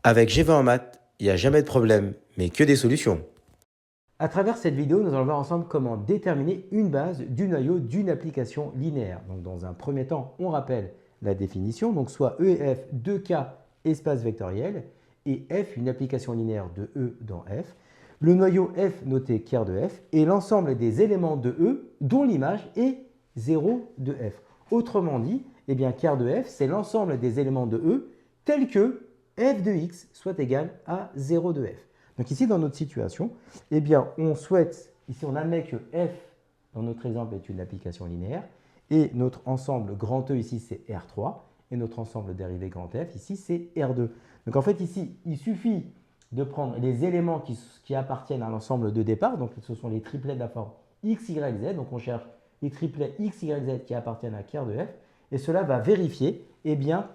Avec G20 en maths, il n'y a jamais de problème, mais que des solutions. À travers cette vidéo, nous allons voir ensemble comment déterminer une base du noyau d'une application linéaire. Donc, dans un premier temps, on rappelle la définition, donc soit E et F, 2K espace vectoriel, et F, une application linéaire de E dans F. Le noyau F noté ker de F est l'ensemble des éléments de E dont l'image est 0 de F. Autrement dit, eh bien, ker de F, c'est l'ensemble des éléments de E tels que f de x soit égal à 0 de f. Donc ici, dans notre situation, eh bien, on souhaite, ici on admet que f, dans notre exemple, est une application linéaire, et notre ensemble grand E ici, c'est R3, et notre ensemble dérivé grand F, ici, c'est R2. Donc en fait, ici, il suffit de prendre les éléments qui appartiennent à l'ensemble de départ, donc ce sont les triplets de la forme x, y, z, donc on cherche les triplets x, y, z qui appartiennent à ker de f, et cela va vérifier, eh bien,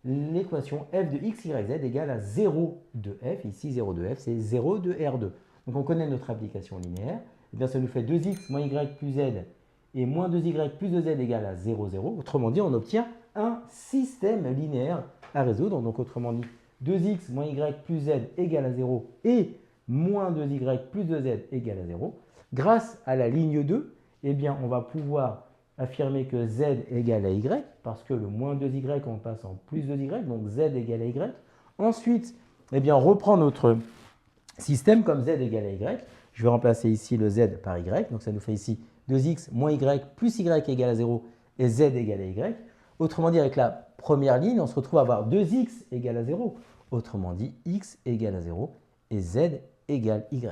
l'équation f de x, y, z égale à 0 de f. Ici, 0 de f, c'est 0 de R2. Donc, on connaît notre application linéaire. Eh bien, ça nous fait 2x moins y plus z et moins 2y plus 2z égale à 0, 0. Autrement dit, on obtient un système linéaire à résoudre. Donc, autrement dit, 2x moins y plus z égale à 0 et moins 2y plus 2z égale à 0. Grâce à la ligne 2, eh bien, on va pouvoir affirmer que z égale à y, parce que le moins 2y, on passe en plus 2y, donc z égale à y. Ensuite, eh bien, on reprend notre système comme z égale à y. Je vais remplacer ici le z par y, donc ça nous fait ici 2x moins y plus y égale à 0 et z égale à y. Autrement dit, avec la première ligne, on se retrouve à avoir 2x égale à 0. Autrement dit, x égale à 0 et z égale y.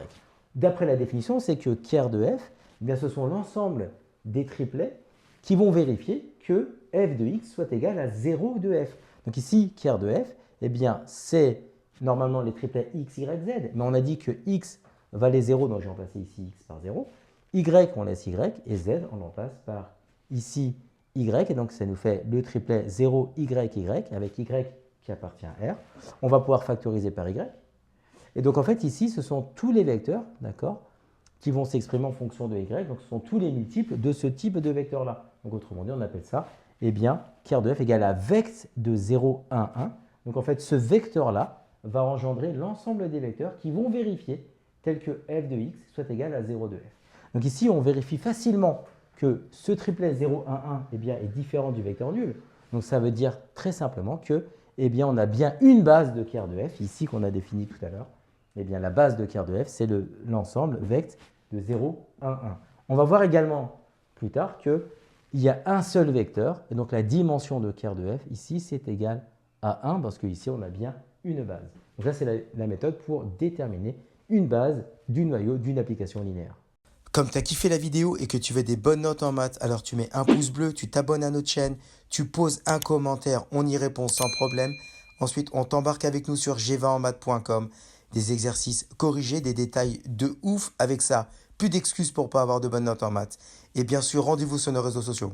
D'après la définition, c'est que ker de f, eh bien, ce sont l'ensemble des triplets qui vont vérifier que f de x soit égal à 0 de f. Donc ici, ker de f, eh bien, c'est normalement les triplets x, y, z, mais on a dit que x valait 0, donc j'ai remplacé ici x par 0. Y, on laisse y, et z, on remplace par ici y, et donc ça nous fait le triplet 0, y, y, avec y qui appartient à R. On va pouvoir factoriser par y. Et donc en fait, ici, ce sont tous les vecteurs, d'accord, qui vont s'exprimer en fonction de y. Donc, ce sont tous les multiples de ce type de vecteur-là. Donc, autrement dit, on appelle ça, eh bien, ker de f égale à vect de 0, 1, 1. Donc, en fait, ce vecteur-là va engendrer l'ensemble des vecteurs qui vont vérifier tel que f de x soit égal à 0 de f. Donc, ici, on vérifie facilement que ce triplet 0, 1, 1 eh bien, est différent du vecteur nul. Donc, ça veut dire très simplement que, eh bien, on a bien une base de ker de f, ici qu'on a définie tout à l'heure. Eh bien, la base de ker de f, c'est l'ensemble vect de 0, 1, 1. On va voir également plus tard qu'il y a un seul vecteur, et donc la dimension de ker de f, ici, c'est égal à 1, parce qu'ici, on a bien une base. Donc ça, c'est la méthode pour déterminer une base du noyau d'une application linéaire. Comme tu as kiffé la vidéo et que tu veux des bonnes notes en maths, alors tu mets un pouce bleu, tu t'abonnes à notre chaîne, tu poses un commentaire, on y répond sans problème. Ensuite, on t'embarque avec nous sur g20enmaths.com. Des exercices corrigés, des détails de ouf avec ça. Plus d'excuses pour pas avoir de bonnes notes en maths. Et bien sûr, rendez-vous sur nos réseaux sociaux.